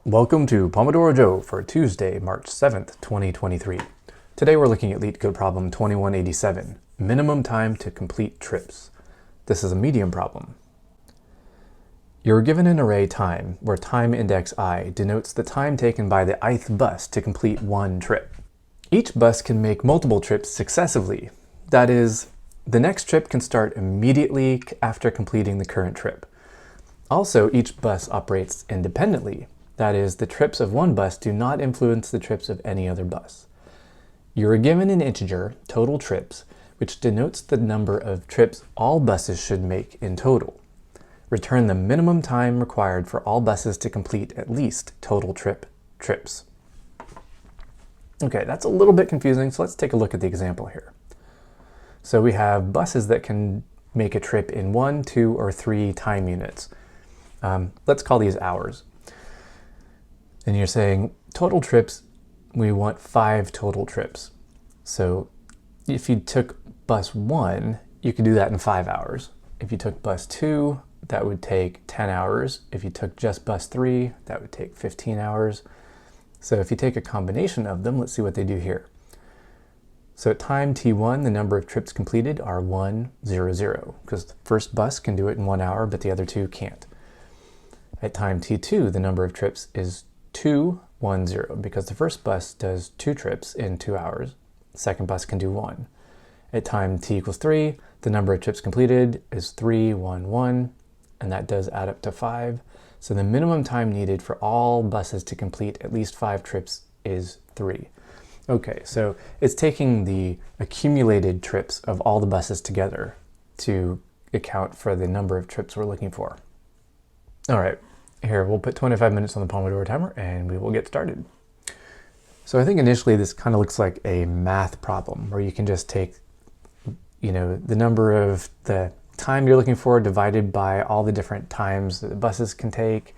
Welcome to Pomodoro Joe for Tuesday, March 7th, 2023. Today we're looking at LeetCode problem 2187, minimum time to complete trips. This is a medium problem. You're given an array time where time index I denotes the time taken by the ith bus to complete one trip. Each bus can make multiple trips successively. That is, the next trip can start immediately after completing the current trip. Also, each bus operates independently. That is, the trips of one bus do not influence the trips of any other bus. You are given an integer, total trips, which denotes the number of trips all buses should make in total. Return the minimum time required for all buses to complete at least total trips. Okay, that's a little bit confusing, so let's take a look at the example here. So we have buses that can make a trip in 1, 2, or 3 time units. Let's call these hours. And you're saying total trips, we want 5 total trips. So if you took bus 1, you could do that in 5 hours. If you took bus 2, that would take 10 hours. If you took just bus 3, that would take 15 hours. So if you take a combination of them, let's see what they do here. So at time t1, the number of trips completed are 1, 0, 0, because the first bus can do it in 1 hour, but the other 2 can't. At time t2, the number of trips is 2, 1, 0, because the first bus does 2 trips in 2 hours. The second bus can do 1. At time t equals 3, the number of trips completed is 3, 1, 1, and that does add up to 5. So the minimum time needed for all buses to complete at least 5 trips is 3. Okay, so it's taking the accumulated trips of all the buses together to account for the number of trips we're looking for. All right. Here, we'll put 25 minutes on the Pomodoro timer and we will get started. So I think initially this kind of looks like a math problem where you can just take, the number of the time you're looking for divided by all the different times that the buses can take.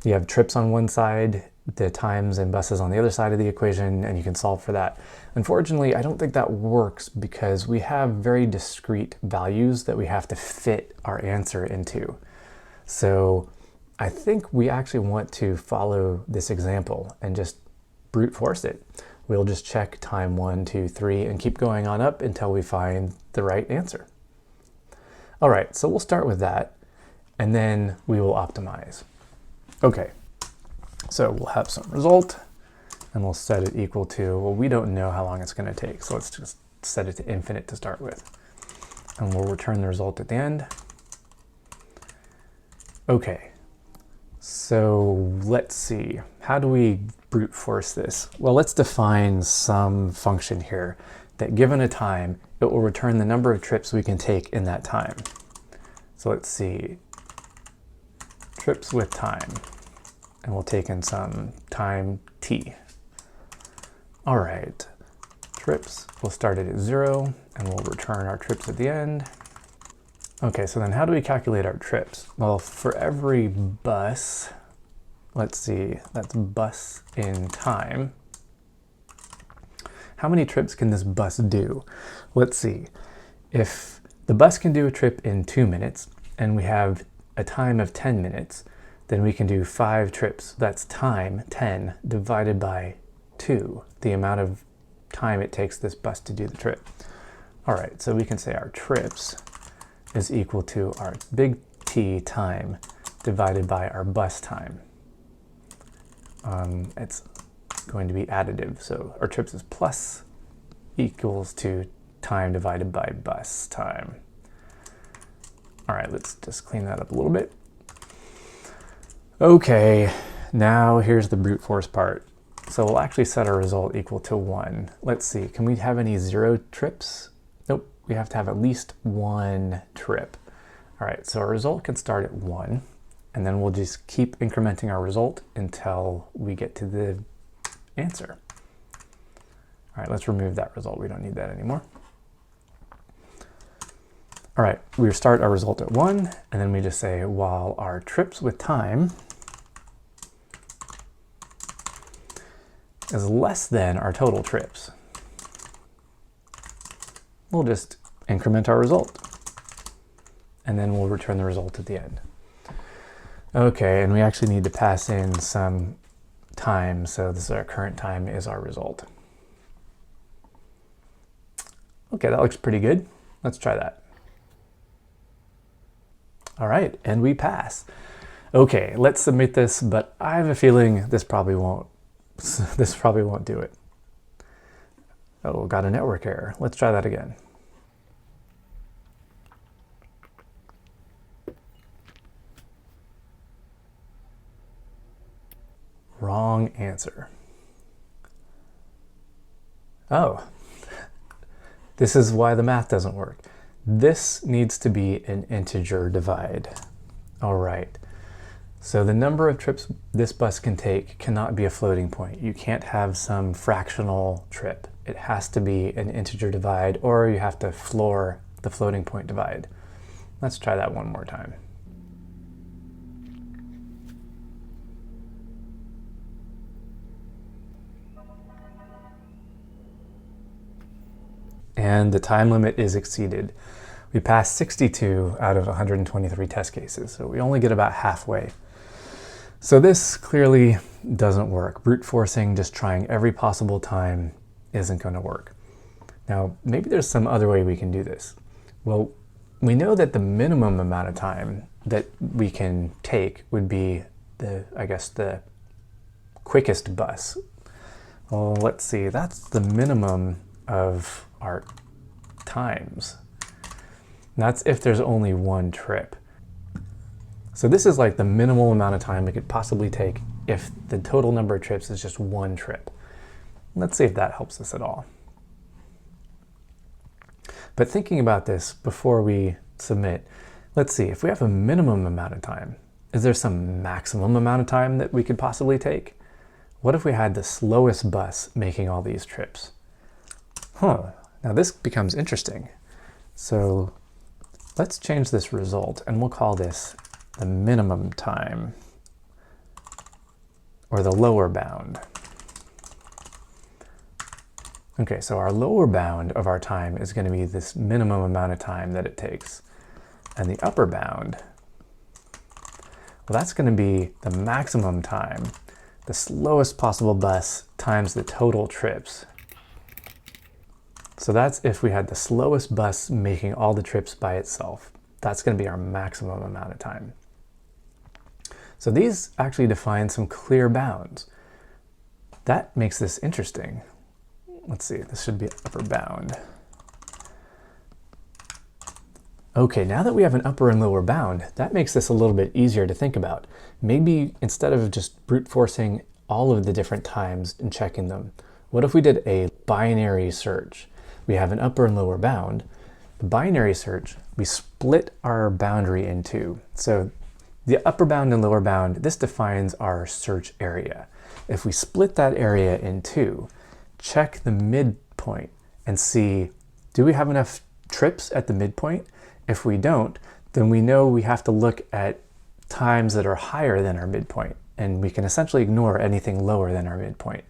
You have trips on one side, the times and buses on the other side of the equation, and you can solve for that. Unfortunately, I don't think that works because we have very discrete values that we have to fit our answer into. So I think we actually want to follow this example and just brute force it. We'll just check time 1, 2, 3 and keep going on up until we find the right answer. All right, so we'll start with that and then we will optimize. Okay, so we'll have some result and we'll set it equal to, well, we don't know how long it's going to take, so let's just set it to infinite to start with. And we'll return the result at the end. Okay. So let's see, how do we brute force this? Well, let's define some function here that given a time, it will return the number of trips we can take in that time. So let's see, trips with time, and we'll take in some time t. All right, trips, we'll start it at 0, and we'll return our trips at the end. Okay, so then how do we calculate our trips? Well, for every bus, let's see, that's bus in time. How many trips can this bus do? Let's see, if the bus can do a trip in 2 minutes and we have a time of 10 minutes, then we can do 5 trips. That's time, 10, divided by 2, the amount of time it takes this bus to do the trip. All right, so we can say our trips is equal to our big T time divided by our bus time. It's going to be additive, so our trips is plus equals to time divided by bus time. All right, let's just clean that up a little bit. Okay, now here's the brute force part. So we'll actually set our result equal to 1. Let's see, can we have any 0 trips? Nope. We have to have at least 1 trip. All right, so our result can start at 1, and then we'll just keep incrementing our result until we get to the answer. All right, let's remove that result. We don't need that anymore. All right, we start our result at 1, and then we just say, while our trips with time is less than our total trips, we'll just increment our result, and then we'll return the result at the end. Okay, and we actually need to pass in some time, so this is our current time is our result. Okay, that looks pretty good. Let's try that. All right, and we pass. Okay, let's submit this, but I have a feeling this probably won't do it. Oh, got a network error. Let's try that again. Wrong answer. Oh, this is why the math doesn't work. This needs to be an integer divide. All right. So the number of trips this bus can take cannot be a floating point. You can't have some fractional trip. It has to be an integer divide, or you have to floor the floating point divide. Let's try that one more time. And the time limit is exceeded. We passed 62 out of 123 test cases, so we only get about halfway. So this clearly doesn't work. Brute forcing, just trying every possible time, isn't going to work. Now, maybe there's some other way we can do this. Well, we know that the minimum amount of time that we can take would be the quickest bus. Well, let's see, that's the minimum of our times. That's if there's only one trip. So this is like the minimal amount of time we could possibly take if the total number of trips is just one trip. Let's see if that helps us at all. But thinking about this before we submit, let's see, if we have a minimum amount of time, is there some maximum amount of time that we could possibly take? What if we had the slowest bus making all these trips? Now this becomes interesting. So let's change this result and we'll call this the minimum time, or the lower bound. Okay, so our lower bound of our time is going to be this minimum amount of time that it takes. And the upper bound, well, that's going to be the maximum time, the slowest possible bus times the total trips. So that's if we had the slowest bus making all the trips by itself. That's going to be our maximum amount of time. So these actually define some clear bounds. That makes this interesting. Let's see, this should be upper bound. Okay, now that we have an upper and lower bound, that makes this a little bit easier to think about. Maybe instead of just brute forcing all of the different times and checking them, what if we did a binary search? We have an upper and lower bound. The binary search, we split our boundary in two. So the upper bound and lower bound, this defines our search area. If we split that area in two, check the midpoint and see, do we have enough trips at the midpoint? If we don't, then we know we have to look at times that are higher than our midpoint, and we can essentially ignore anything lower than our midpoint.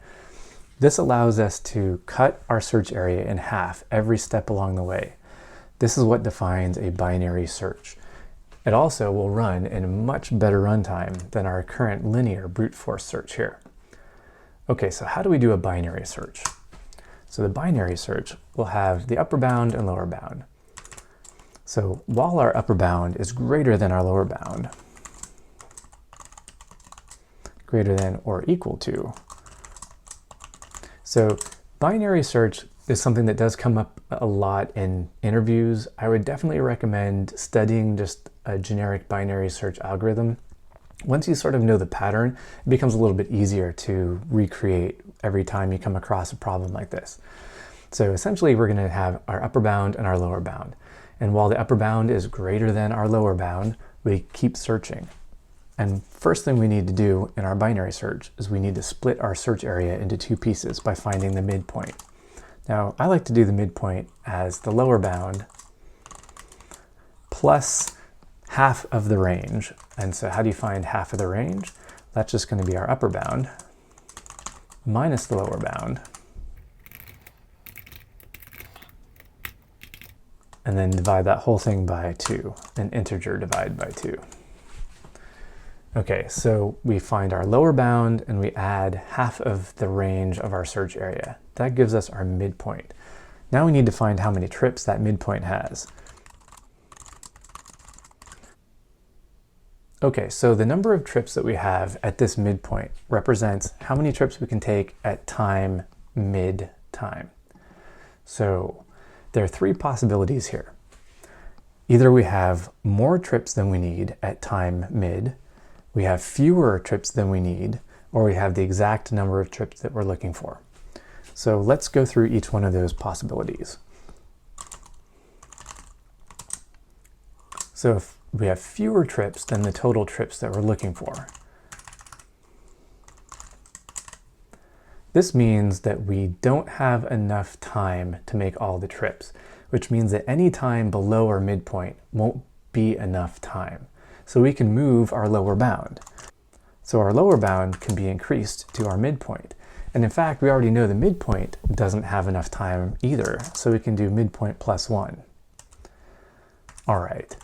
This allows us to cut our search area in half every step along the way. This is what defines a binary search. It also will run in a much better runtime than our current linear brute force search here. Okay, so how do we do a binary search? So the binary search will have the upper bound and lower bound. So while our upper bound is greater than our lower bound, greater than or equal to. So binary search is something that does come up a lot in interviews. I would definitely recommend studying just a generic binary search algorithm. Once you sort of know the pattern, it becomes a little bit easier to recreate every time you come across a problem like this. So essentially we're going to have our upper bound and our lower bound. And while the upper bound is greater than our lower bound, we keep searching. And first thing we need to do in our binary search is we need to split our search area into two pieces by finding the midpoint. Now, I like to do the midpoint as the lower bound plus half of the range. And so how do you find half of the range? That's just going to be our upper bound minus the lower bound. And then divide that whole thing by 2, an integer divide by 2. Okay, so we find our lower bound and we add half of the range of our search area. That gives us our midpoint. Now we need to find how many trips that midpoint has. Okay, so the number of trips that we have at this midpoint represents how many trips we can take at time mid-time. So there are three possibilities here. Either we have more trips than we need at time mid, we have fewer trips than we need, or we have the exact number of trips that we're looking for. So let's go through each one of those possibilities. So if we have fewer trips than the total trips that we're looking for, this means that we don't have enough time to make all the trips, which means that any time below our midpoint won't be enough time. So we can move our lower bound. So our lower bound can be increased to our midpoint. And in fact, we already know the midpoint doesn't have enough time either, so we can do midpoint plus 1. All right.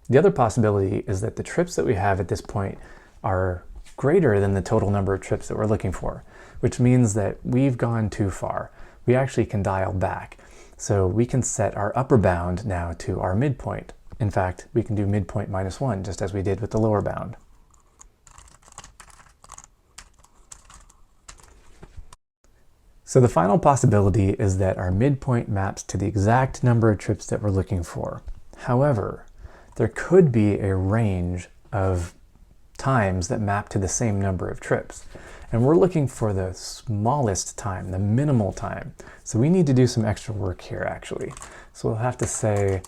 The other possibility is that the trips that we have at this point are greater than the total number of trips that we're looking for, which means that we've gone too far. We actually can dial back. So we can set our upper bound now to our midpoint. In fact, we can do midpoint minus 1, just as we did with the lower bound. So the final possibility is that our midpoint maps to the exact number of trips that we're looking for. However, there could be a range of times that map to the same number of trips. And we're looking for the smallest time, the minimal time. So we need to do some extra work here, actually. So we'll have to say,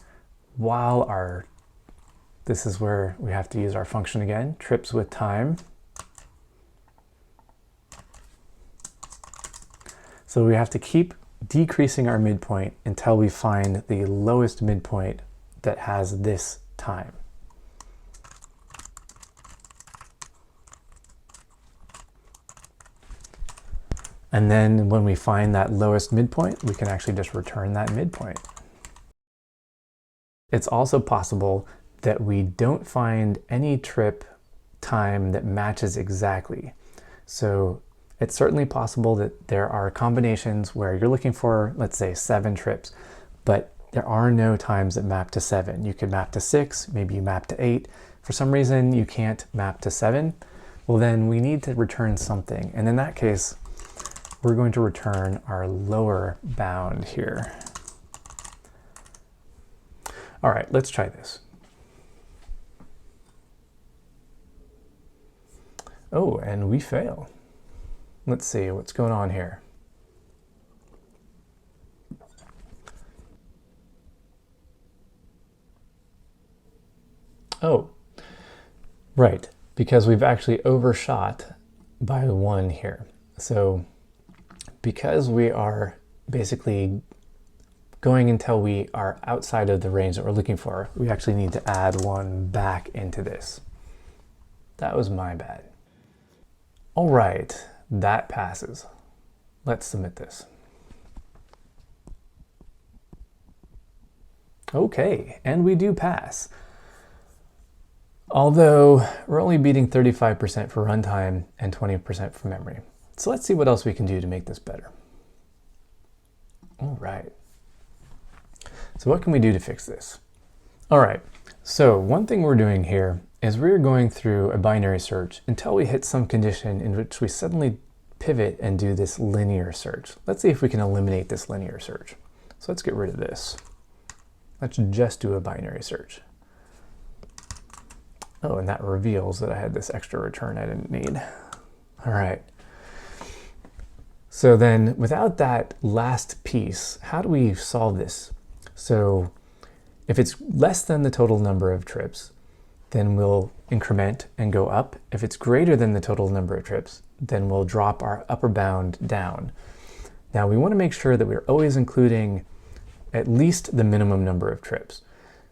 this is where we have to use our function again, trips with time. So we have to keep decreasing our midpoint until we find the lowest midpoint that has this time. And then when we find that lowest midpoint, we can actually just return that midpoint. It's also possible that we don't find any trip time that matches exactly. So it's certainly possible that there are combinations where you're looking for, let's say, 7 trips, but there are no times that map to 7. You could map to 6, maybe you map to 8. For some reason, you can't map to 7. Well, then we need to return something. And in that case, we're going to return our lower bound here. All right, let's try this. Oh, and we fail. Let's see what's going on here. Oh, right, because we've actually overshot by 1 here. So because we are basically going until we are outside of the range that we're looking for, we actually need to add 1 back into this. That was my bad. All right, that passes. Let's submit this. Okay, and we do pass. Although we're only beating 35% for runtime and 20% for memory. So let's see what else we can do to make this better. All right. So what can we do to fix this? All right. So one thing we're doing here is we're going through a binary search until we hit some condition in which we suddenly pivot and do this linear search. Let's see if we can eliminate this linear search. So let's get rid of this. Let's just do a binary search. Oh, and that reveals that I had this extra return I didn't need. All right. So then without that last piece, how do we solve this? So if it's less than the total number of trips, then we'll increment and go up. If it's greater than the total number of trips, then we'll drop our upper bound down. Now we want to make sure that we're always including at least the minimum number of trips.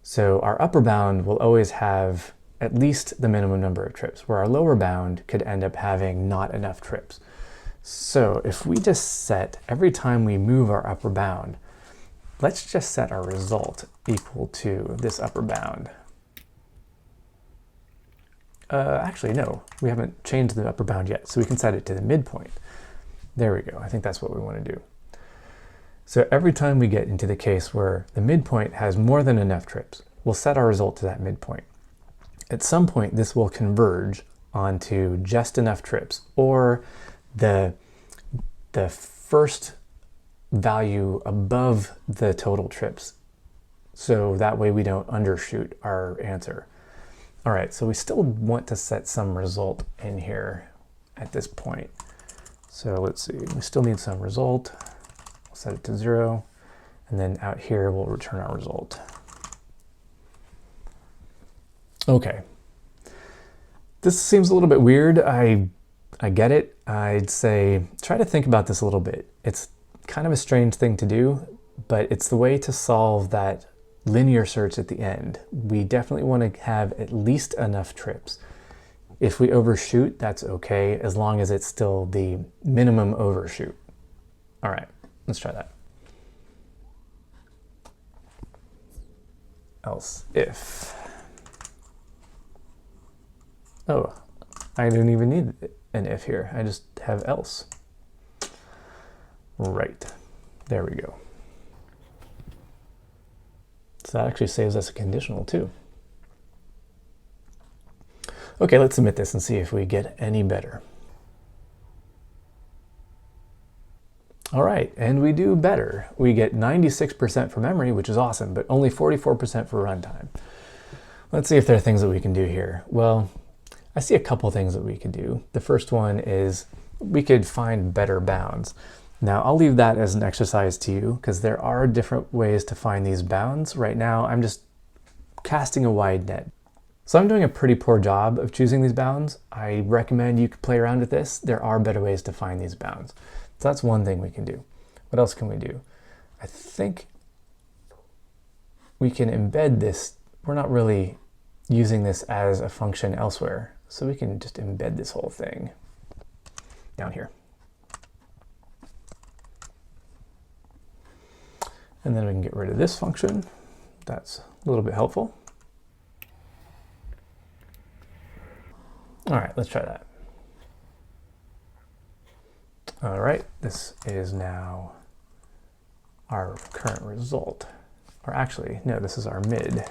So our upper bound will always have at least the minimum number of trips, where our lower bound could end up having not enough trips. So if we just set every time we move our upper bound, let's just set our result equal to this upper bound. Actually, no, we haven't changed the upper bound yet, so we can set it to the midpoint. There we go. I think that's what we want to do. So every time we get into the case where the midpoint has more than enough trips, we'll set our result to that midpoint. At some point, this will converge onto just enough trips, or the first value above the total trips. So that way we don't undershoot our answer. All right, so we still want to set some result in here at this point. So let's see, we still need some result. We'll set it to 0, and then out here we'll return our result. Okay. This seems a little bit weird. I get it. I'd say try to think about this a little bit. It's kind of a strange thing to do, but it's the way to solve that linear search at the end. We definitely want to have at least enough trips. If we overshoot, that's okay, as long as it's still the minimum overshoot. All right, let's try that. Else if. Oh, I don't even need an if here. I just have else. Right, there we go. So that actually saves us a conditional too. Okay, let's submit this and see if we get any better. All right, and we do better. We get 96% for memory, which is awesome, but only 44% for runtime. Let's see if there are things that we can do here. Well, I see a couple things that we could do. The first one is we could find better bounds. Now, I'll leave that as an exercise to you because there are different ways to find these bounds. Right now, I'm just casting a wide net. So I'm doing a pretty poor job of choosing these bounds. I recommend you could play around with this. There are better ways to find these bounds. So that's one thing we can do. What else can we do? I think we can embed this. We're not really using this as a function elsewhere. So we can just embed this whole thing down here. And then we can get rid of this function. That's a little bit helpful. All right, let's try that. All right, this is now our current result. Or actually, no, this is our mid.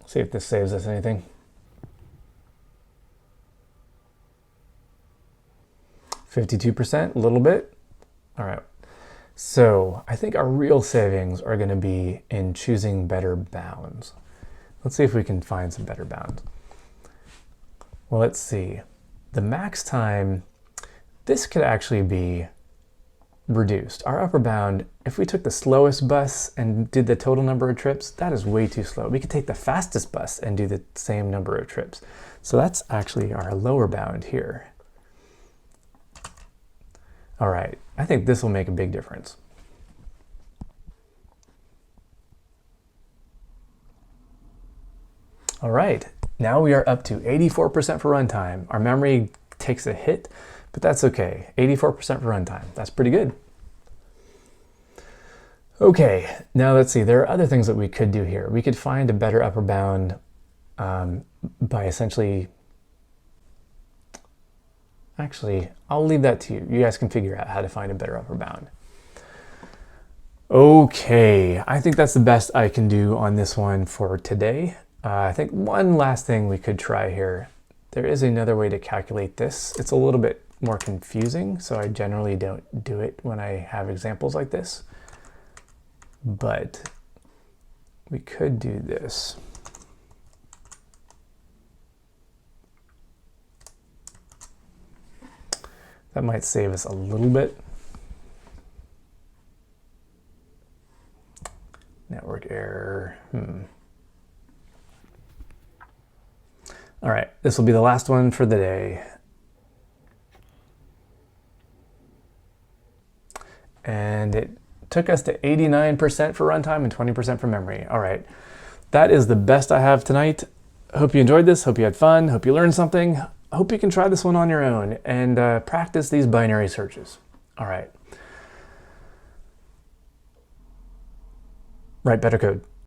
See if this saves us anything. 52%, a little bit. All right. So I think our real savings are going to be in choosing better bounds. Let's see if we can find some better bounds. Well, let's see. The max time, this could actually be reduced. Our upper bound, if we took the slowest bus and did the total number of trips, that is way too slow. We could take the fastest bus and do the same number of trips. So that's actually our lower bound here. All right, I think this will make a big difference. All right, now we are up to 84% for runtime. Our memory takes a hit, but that's okay. 84% for runtime, that's pretty good. Okay, now let's see, there are other things that we could do here. We could find a better upper bound by essentially, actually, I'll leave that to you. You guys can figure out how to find a better upper bound. Okay, I think that's the best I can do on this one for today. I think one last thing we could try here. There is another way to calculate this. It's a little bit more confusing, so I generally don't do it when I have examples like this. But we could do this. That might save us a little bit. Network error. All right, this will be the last one for the day. And it took us to 89% for runtime and 20% for memory. All right, that is the best I have tonight. Hope you enjoyed this. Hope you had fun. Hope you learned something. I hope you can try this one on your own and practice these binary searches. All right. Write better code.